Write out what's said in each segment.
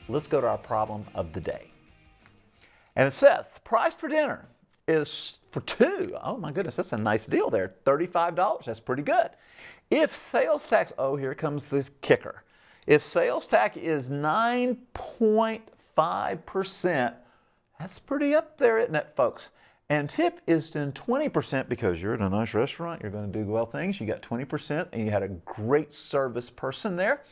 let's go to our problem of the day. And it says, the price for dinner is for two. Oh my goodness, that's a nice deal there. $35, that's pretty good. If sales tax, oh, here comes the kicker. If sales tax is 9.5%, that's pretty up there, isn't it, folks? And tip is then 20% because you're at a nice restaurant, you're going to do well things, you got 20% and you had a great service person there.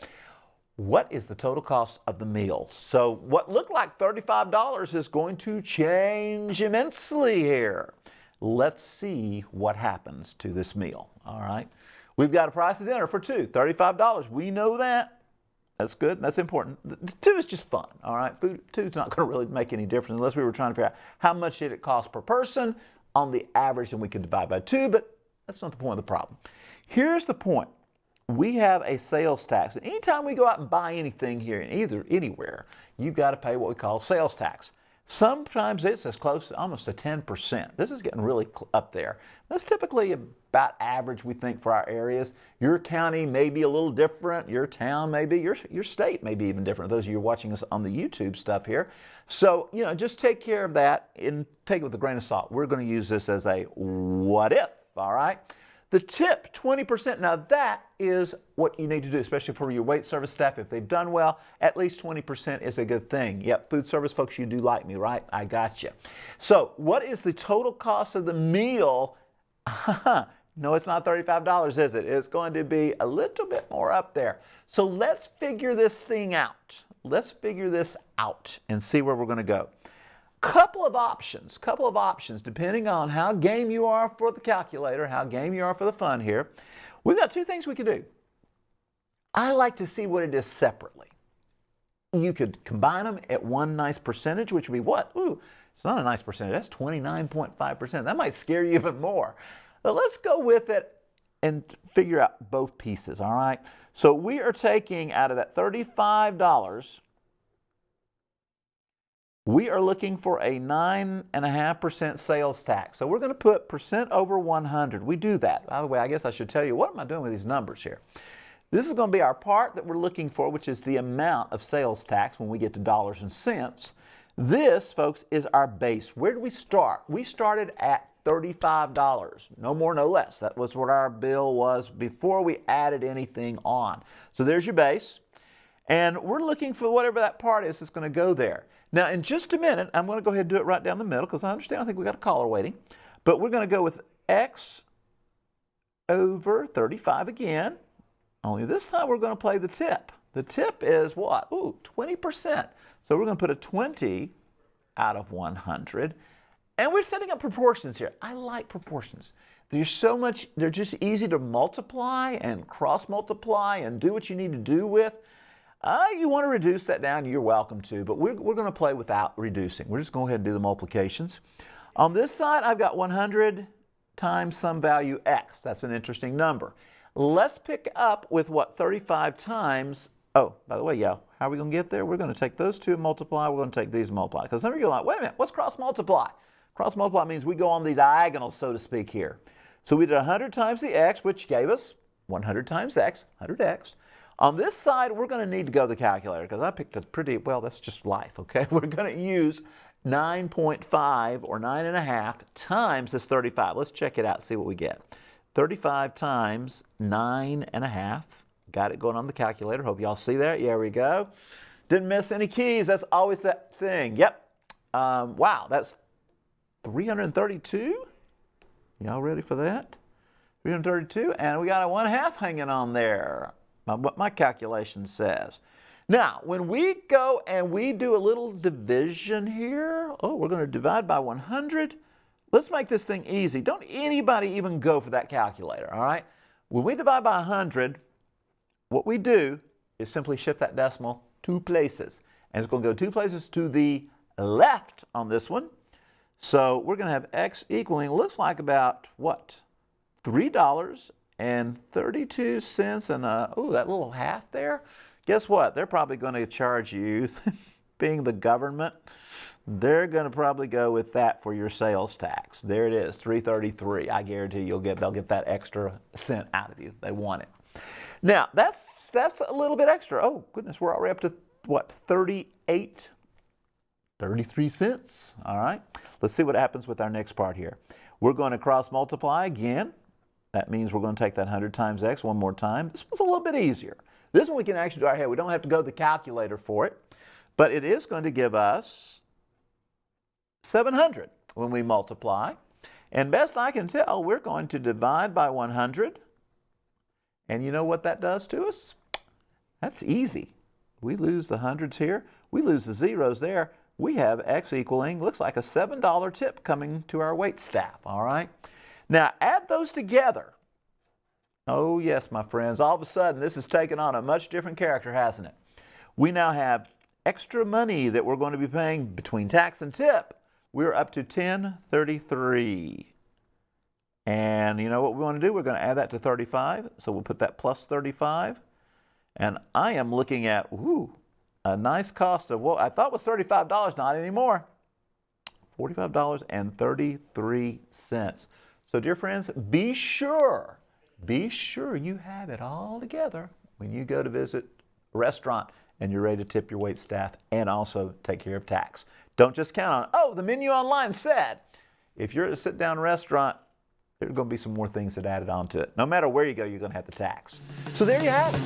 What is the total cost of the meal? So what looked like $35 is going to change immensely here. Let's see what happens to this meal, all right? We've got a price of dinner for two, $35. We know that. That's good. That's important. Two is just fun, all right? Food, two's not going to really make any difference unless we were trying to figure out how much did it cost per person on the average, and we could divide by two, but that's not the point of the problem. Here's the point. We have a sales tax. And anytime we go out and buy anything here, anywhere, you've got to pay what we call sales tax. Sometimes it's as close to almost to 10%. This is getting really up there. That's typically about average, we think, for our areas. Your county may be a little different. Your town may be, your state may be even different. Those of you watching us on the YouTube stuff here. So, just take care of that and take it with a grain of salt. We're going to use this as a what if, all right? The tip, 20%. Now that is what you need to do, especially for your wait service staff. If they've done well, at least 20% is a good thing. Yep, food service folks, you do like me, right? I got you. So what is the total cost of the meal? No, it's not $35, is it? It's going to be a little bit more up there. So let's figure this thing out. Let's figure this out and see where we're going to go. Couple of options depending on how game you are for the calculator, how game you are for the fun here. We've got two things we could do. I like to see what it is separately. You could combine them at one nice percentage, which would be what? Ooh, it's not a nice percentage. That's 29.5%. That might scare you even more. But let's go with it and figure out both pieces, all right? So we are taking out of that $35, we are looking for a 9.5% sales tax. So we're going to put percent over 100. We do that. By the way, I guess I should tell you, what am I doing with these numbers here? This is going to be our part that we're looking for, which is the amount of sales tax when we get to dollars and cents. This, folks, is our base. Where did we start? We started at $35. No more, no less. That was what our bill was before we added anything on. So there's your base. And we're looking for whatever that part is that's going to go there. Now, in just a minute, I'm going to go ahead and do it right down the middle because I understand I think we got a caller waiting. But we're going to go with X over 35 again. Only this time we're going to play the tip. The tip is what? Ooh, 20%. So we're going to put a 20 out of 100. And we're setting up proportions here. I like proportions. They're just easy to multiply and cross multiply and do what you need to do with. You want to reduce that down, you're welcome to, but we're going to play without reducing. We're just going to go ahead and do the multiplications. On this side, I've got 100 times some value X. That's an interesting number. Let's pick up with what 35 times, oh, by the way, how are we going to get there? We're going to take those two and multiply. We're going to take these and multiply. Because some of you are like, wait a minute, what's cross multiply? Cross multiply means we go on the diagonal, so to speak, here. So we did 100 times the X, which gave us 100 times X, 100X. On this side, we're going to need to go to the calculator because I picked a pretty, well, that's just life, okay? We're going to use 9.5 or 9.5 times this 35. Let's check it out, see what we get. 35 times 9.5. Got it going on the calculator. Hope y'all see that. There we go. Didn't miss any keys. That's always that thing. Yep. Wow, that's 332. Y'all ready for that? 332, and we got a 1/2 hanging on there. What my calculation says. Now, when we go and we do a little division here, we're going to divide by 100. Let's make this thing easy. Don't anybody even go for that calculator, all right? When we divide by 100, what we do is simply shift that decimal 2 places. And it's going to go 2 places to the left on this one. So we're going to have X equaling, looks like about, what, $3.32 and that little half there. Guess what? They're probably going to charge you, being the government, they're going to probably go with that for your sales tax. There it is, $3.33. I guarantee they'll get that extra cent out of you. They want it. Now, that's a little bit extra. Oh, goodness, we're already up to what, 33 cents. All right. Let's see what happens with our next part here. We're going to cross multiply again. That means we're going to take that 100 times x one more time. This one's a little bit easier. This one we can actually do our head. We don't have to go to the calculator for it. But it is going to give us 700 when we multiply. And best I can tell, we're going to divide by 100. And you know what that does to us? That's easy. We lose the hundreds here. We lose the zeros there. We have x equaling, looks like a $7 tip coming to our wait staff, all right? Now, add those together. Oh, yes, my friends. All of a sudden, this has taken on a much different character, hasn't it? We now have extra money that we're going to be paying between tax and tip. We're up to $10.33. And you know what we want to do? We're going to add that to 35. So we'll put that plus 35. And I am looking at, a nice cost of what I thought was $35, not anymore. $45.33. So dear friends, be sure you have it all together when you go to visit a restaurant and you're ready to tip your wait staff and also take care of tax. Don't just count on, the menu online said. If you're at a sit-down restaurant, there's going to be some more things that added onto it. No matter where you go, you're going to have the tax. So there you have it.